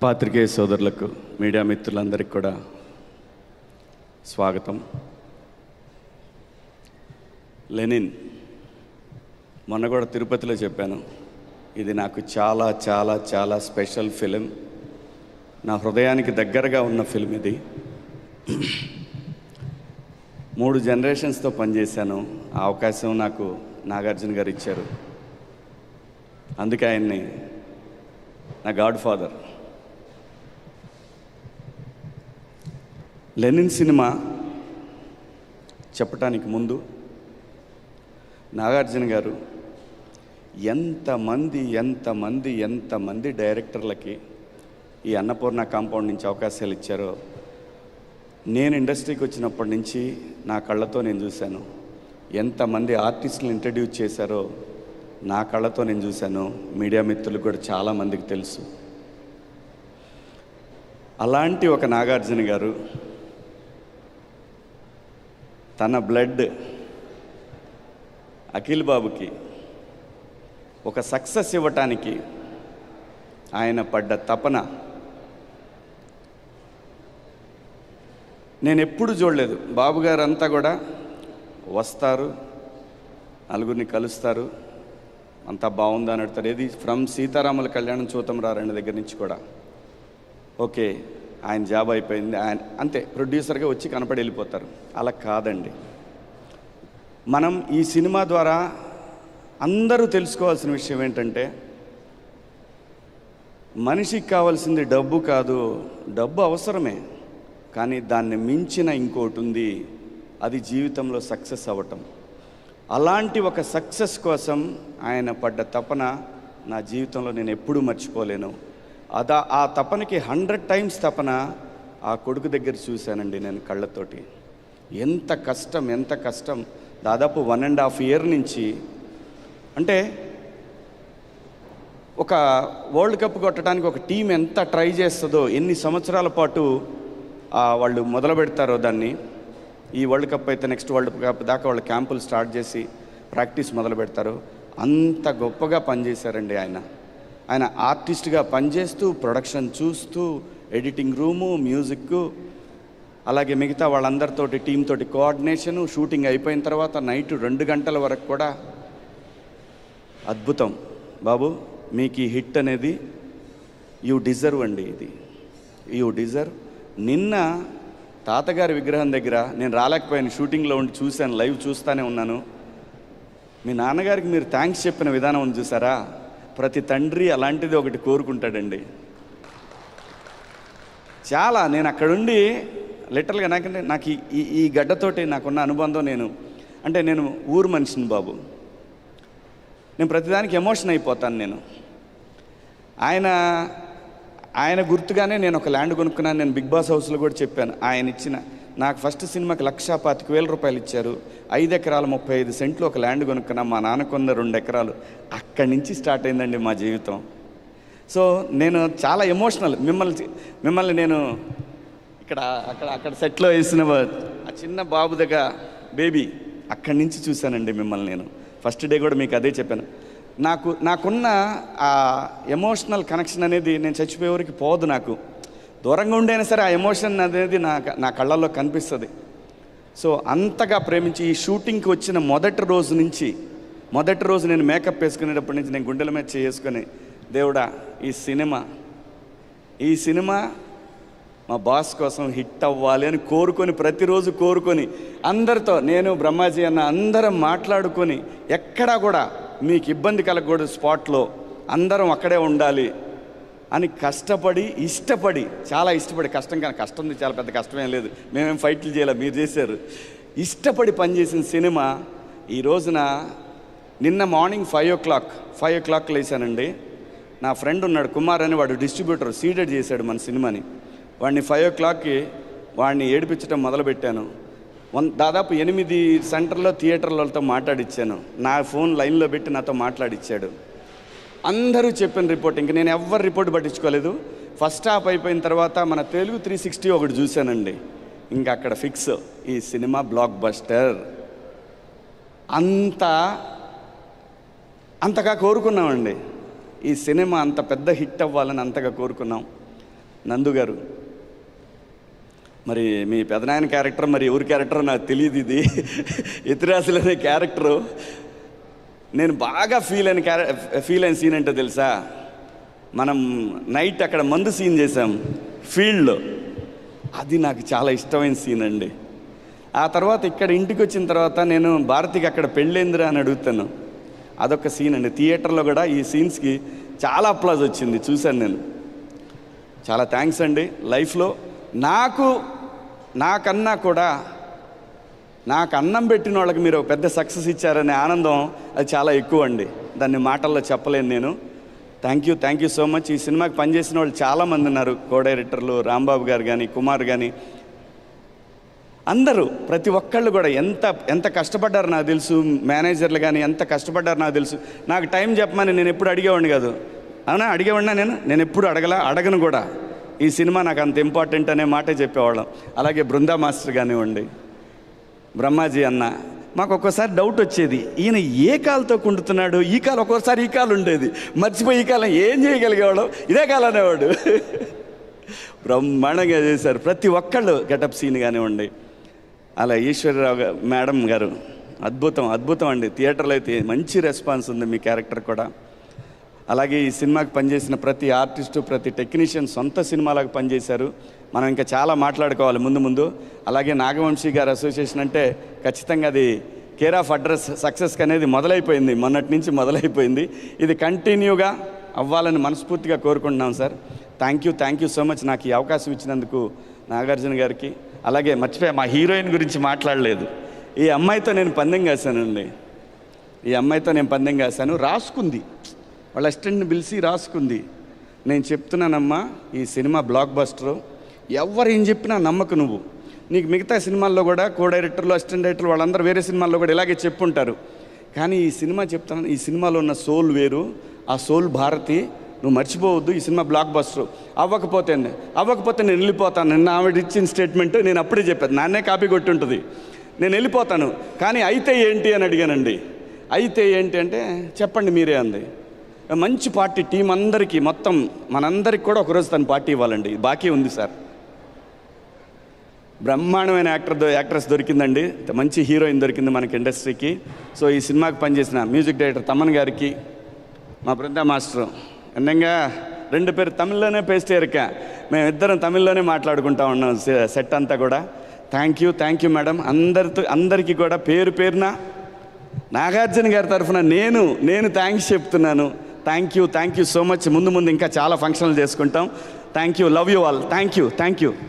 పాత్రికేయ సోదరులకు, మీడియా మిత్రులందరికీ కూడా స్వాగతం. లెనిన్ మొన్న కూడా తిరుపతిలో చెప్పాను, ఇది నాకు చాలా చాలా చాలా స్పెషల్ ఫిలిం. నా హృదయానికి దగ్గరగా ఉన్న ఫిలిం ఇది. 3 జనరేషన్స్తో పనిచేశాను. ఆ అవకాశం నాకు నాగార్జున గారు ఇచ్చారు. అందుకే ఆయన్ని నా గాడ్ ఫాదర్. లెనిన్ సినిమా చెప్పటానికి ముందు నాగార్జున గారు ఎంతమంది డైరెక్టర్లకి ఈ అన్నపూర్ణ కాంపౌండ్ నుంచి అవకాశాలు ఇచ్చారో నేను ఇండస్ట్రీకి వచ్చినప్పటి నుంచి నా కళ్ళతో నేను చూశాను. ఎంతమంది ఆర్టిస్టులు ఇంట్రడ్యూస్ చేశారో నా కళ్ళతో నేను చూశాను. మీడియా మిత్రులకు కూడా చాలామందికి తెలుసు. అలాంటి ఒక నాగార్జున గారు తన బ్లడ్ అఖిల్ బాబుకి ఒక సక్సెస్ ఇవ్వటానికి ఆయన పడ్డ తపన నేను ఎప్పుడు చూడలేదు. బాబు గారు అంతా కూడా వస్తారు, నలుగురిని కలుస్తారు, అంతా బాగుందా అని అడుగుతారు. ఏది ఫ్రమ్ సీతారాముల కళ్యాణం చూతం రారండి దగ్గర నుంచి కూడా ఓకే ఆయన జాబ్ అయిపోయింది, ఆయన అంతే ప్రొడ్యూసర్గా వచ్చి కనపడి వెళ్ళిపోతారు. అలా కాదండి. మనం ఈ సినిమా ద్వారా అందరూ తెలుసుకోవాల్సిన విషయం ఏంటంటే, మనిషికి కావాల్సింది డబ్బు కాదు. డబ్బు అవసరమే, కానీ దాన్ని మించిన ఇంకోటి ఉంది, అది జీవితంలో సక్సెస్ అవ్వటం. అలాంటి ఒక సక్సెస్ కోసం ఆయన పడ్డ తపన నా జీవితంలో నేను ఎప్పుడూ మర్చిపోలేను. ఆ తపనకి 100 టైమ్స్ తపన ఆ కొడుకు దగ్గర చూశానండి నేను కళ్ళతోటి. ఎంత కష్టం. దాదాపు 1.5 ఇయర్ నుంచి, అంటే ఒక వరల్డ్ కప్ కొట్టడానికి ఒక టీం ఎంత ట్రై చేస్తుందో, ఎన్ని సంవత్సరాల పాటు వాళ్ళు మొదలు పెడతారో దాన్ని. ఈ వరల్డ్ కప్ అయితే నెక్స్ట్ వరల్డ్ కప్ దాకా వాళ్ళు క్యాంపులు స్టార్ట్ చేసి ప్రాక్టీస్ మొదలు పెడతారు. అంత గొప్పగా పనిచేశారండి ఆయన ఆర్టిస్ట్గా పనిచేస్తూ, ప్రొడక్షన్ చూస్తూ, ఎడిటింగ్ రూము, మ్యూజిక్, అలాగే మిగతా వాళ్ళందరితోటి టీంతోటి కోఆర్డినేషను, షూటింగ్ అయిపోయిన తర్వాత నైట్ 2 గంటల వరకు కూడా. అద్భుతం బాబు, మీకు ఈ హిట్ అనేది యూ డిజర్వ్ అండి. ఇది యూ డిజర్వ్. నిన్న తాతగారి విగ్రహం దగ్గర నేను రాలేకపోయాను, షూటింగ్లో ఉండి చూశాను, లైవ్ చూస్తూనే ఉన్నాను. మీ నాన్నగారికి మీరు థ్యాంక్స్ చెప్పిన విధానం ఉంది చూసారా, ప్రతి తండ్రి అలాంటిది ఒకటి కోరుకుంటాడండి. చాలా నేను అక్కడుండి లిటరల్గా నాకు ఈ గడ్డతోటి నాకున్న అనుబంధం, నేను ఊరు మనిషిని బాబు. నేను ప్రతిదానికి ఎమోషన్ అయిపోతాను. నేను ఆయన గుర్తుగానే నేను ఒక ల్యాండ్ కొనుక్కున్నాను. నేను బిగ్ బాస్ హౌస్లో కూడా చెప్పాను. ఆయన ఇచ్చిన నాకు ఫస్ట్ సినిమాకి 1,25,000 రూపాయలు ఇచ్చారు. 5 ఎకరాలు 35 సెంట్లు ఒక ల్యాండ్ కొనుక్కున్నా. మా నాన్నకున్న 2 ఎకరాలు. అక్కడి నుంచి స్టార్ట్ అయిందండి మా జీవితం. సో నేను చాలా ఎమోషనల్. మిమ్మల్ని నేను అక్కడ సెట్లో వేసిన ఆ చిన్న బాబు దగ్గర బేబీ, అక్కడి నుంచి చూశానండి మిమ్మల్ని. నేను ఫస్ట్ డే కూడా మీకు అదే చెప్పాను. నాకున్న ఆ ఎమోషనల్ కనెక్షన్ అనేది నేను చచ్చిపోయేవరకు పోదు. నాకు దూరంగా ఉండైనా సరే ఆ ఎమోషన్ అనేది నా కళ్ళల్లో కనిపిస్తుంది. సో అంతగా ప్రేమించి ఈ షూటింగ్కి వచ్చిన మొదటి రోజు నేను మేకప్ వేసుకునేటప్పటి నుంచి నేను గుండెల మీద చేసుకొని, దేవుడా ఈ సినిమా మా బాస్ కోసం హిట్ అవ్వాలి అని ప్రతిరోజు కోరుకొని అందరితో, నేను బ్రహ్మాజీ అన్న అందరం మాట్లాడుకొని, ఎక్కడా కూడా మీకు ఇబ్బంది కలగకూడదు, స్పాట్లో అందరం అక్కడే ఉండాలి అని చాలా ఇష్టపడి కష్టం చాలా పెద్ద కష్టమేం లేదు. మేమేం ఫైట్లు చేయాలి, మీరు చేశారు. ఇష్టపడి పనిచేసిన సినిమా ఈ రోజున నిన్న మార్నింగ్ 5 o'clock లేచానండి. నా ఫ్రెండ్ ఉన్నాడు కుమార్ అని, వాడు డిస్ట్రిబ్యూటర్, సీడెడ్ చేశాడు మన సినిమాని. వాడిని 5 o'clockకి వాడిని ఏడిపించడం మొదలుపెట్టాను. దాదాపు 8 సెంటర్లో థియేటర్లతో మాట్లాడిచ్చాను. నా ఫోన్ లైన్లో పెట్టి నాతో మాట్లాడిచ్చాడు. అందరూ చెప్పిన రిపోర్ట్, ఇంక నేను ఎవ్వరు రిపోర్ట్ పట్టించుకోలేదు. ఫస్ట్ హాఫ్ అయిపోయిన తర్వాత మన తెలుగు 360 ఒకటి చూశానండి. ఇంకా అక్కడ ఫిక్స్, ఈ సినిమా బ్లాక్ బస్టర్. అంతగా కోరుకున్నామండి. ఈ సినిమా అంత పెద్ద హిట్ అవ్వాలని అంతగా కోరుకున్నాం. నందు గారు. మరి మీ పెదనాయన క్యారెక్టర్ మరి ఎవరి క్యారెక్టర్ నాకు తెలియదు. ఇది ఇతిరాసులు అనే క్యారెక్టరు నేను బాగా ఫీల్ అయిన సీన్ అంటే తెలుసా, మనం నైట్ అక్కడ మందు సీన్ చేసాం ఫీల్డ్లో. అది నాకు చాలా ఇష్టమైన సీన్ అండి. ఆ తర్వాత ఇక్కడ ఇంటికి వచ్చిన తర్వాత నేను భారతికి అక్కడ పెళ్ళేందిరా అని అడుగుతాను. అదొక సీన్ అండి. థియేటర్లో కూడా ఈ సీన్స్కి చాలా అప్లాజ్ వచ్చింది, చూశాను నేను. చాలా థ్యాంక్స్ అండి. లైఫ్లో నాకన్నా కూడా నాకు అన్నం పెట్టిన వాళ్ళకి మీరు ఒక పెద్ద సక్సెస్ ఇచ్చారనే ఆనందం అది చాలా ఎక్కువ అండి. దాన్ని మాటల్లో చెప్పలేను నేను. Thank you so much. ఈ సినిమాకి పనిచేసిన వాళ్ళు చాలామంది ఉన్నారు, కో డైరెక్టర్లు రాంబాబు గారు కానీ, కుమార్ కానీ, అందరూ ప్రతి ఒక్కళ్ళు కూడా ఎంత కష్టపడ్డారు నాకు తెలుసు. మేనేజర్లు కానీ ఎంత కష్టపడ్డారు నాకు తెలుసు. నాకు టైం చెప్పమని నేను ఎప్పుడు అడిగేవాడిని కాదు. అవునా, అడిగేవాడినా నేను ఎప్పుడు అడగను కూడా. ఈ సినిమా నాకు అంత ఇంపార్టెంట్ అనే మాటే చెప్పేవాళ్ళం. అలాగే బృందా మాస్టర్ కానివ్వండి, బ్రహ్మాజీ అన్న, మాకు ఒక్కోసారి డౌట్ వచ్చేది, ఈయన ఏ కాలుతో కుంటున్నాడు, ఈ కాలు ఒక్కోసారి ఈ కాలు ఉండేది, మర్చిపోయి ఈ కాలం ఏం చేయగలిగేవాడు, ఇదే కాలు అనేవాడు. బ్రహ్మాండంగా చేశారు ప్రతి ఒక్కళ్ళు. గెటప్ సీన్ కానివ్వండి, అలా ఈశ్వరరావు మేడం గారు అద్భుతం అండి. థియేటర్లో అయితే మంచి రెస్పాన్స్ ఉంది మీ క్యారెక్టర్ కూడా. అలాగే ఈ సినిమాకి పనిచేసిన ప్రతి ఆర్టిస్టు, ప్రతి టెక్నీషియన్ సొంత సినిమాలకు పనిచేశారు. మనం ఇంకా చాలా మాట్లాడుకోవాలి ముందు. అలాగే నాగవంశీ గారు అసోసియేషన్ అంటే ఖచ్చితంగా అది కేర్ ఆఫ్ అడ్రస్ సక్సెస్కి అనేది మొదలైపోయింది, మొన్నటి నుంచి మొదలైపోయింది. ఇది కంటిన్యూగా అవ్వాలని మనస్ఫూర్తిగా కోరుకుంటున్నాం sir. Thank you so much నాకు ఈ అవకాశం ఇచ్చినందుకు నాగార్జున గారికి. అలాగే మర్చిపోయా, మా హీరోయిన్ గురించి మాట్లాడలేదు. ఈ అమ్మాయితో నేను పందెం కాశానండి. రాసుకుంది, వాళ్ళ అసిస్టెంట్ని పిలిచి రాసుకుంది. నేను చెప్తున్నానమ్మా, ఈ సినిమా బ్లాక్ బస్టరు, ఎవరు ఏం చెప్పినా నమ్మకు నువ్వు. నీకు మిగతా సినిమాల్లో కూడా కో డైరెక్టర్లు, అసిస్టెంట్ డైరెక్టర్లు వాళ్ళందరూ వేరే సినిమాల్లో కూడా ఇలాగే చెప్పుంటారు. కానీ ఈ సినిమా చెప్తాను, ఈ సినిమాలో ఉన్న సోల్ వేరు. ఆ సోల్ భారతి, నువ్వు మర్చిపోవద్దు. ఈ సినిమా బ్లాక్ బస్టర్ అవ్వకపోతే నేను వెళ్ళిపోతాను. నిన్న ఆవిడ ఇచ్చిన స్టేట్మెంట్ నేను అప్పుడే చెప్పాను, నాన్నే కాపీ కొట్టి ఉంటుంది, నేను వెళ్ళిపోతాను. కానీ అయితే ఏంటి అని అడిగానండి. అయితే ఏంటి అంటే చెప్పండి మీరే అంది. మంచి పార్టీ టీం అందరికీ, మొత్తం మనందరికి కూడా ఒకరోజు తను పార్టీ ఇవ్వాలండి, బాకీ ఉంది సార్. బ్రహ్మాండమైన యాక్ట్రెస్ దొరికిందండి, మంచి హీరోయిన్ దొరికింది మనకి ఇండస్ట్రీకి. సో ఈ సినిమాకి పనిచేసిన మ్యూజిక్ డైరెక్టర్ తమన్ గారికి, మా బృందా మాస్టర్ అందంగా 2 పేరు తమిళ్లోనే పేస్ట్ ఎరిక, మేమిద్దరం తమిళ్లోనే మాట్లాడుకుంటా ఉన్నాం సెట్ అంతా కూడా. Thank you madam. అందరికీ కూడా పేరున నాగార్జున గారి తరఫున నేను థ్యాంక్స్ చెప్తున్నాను. Thank you so much. ముందు ఇంకా చాలా ఫంక్షన్లు చేసుకుంటాం. Thank you, love you all. Thank you.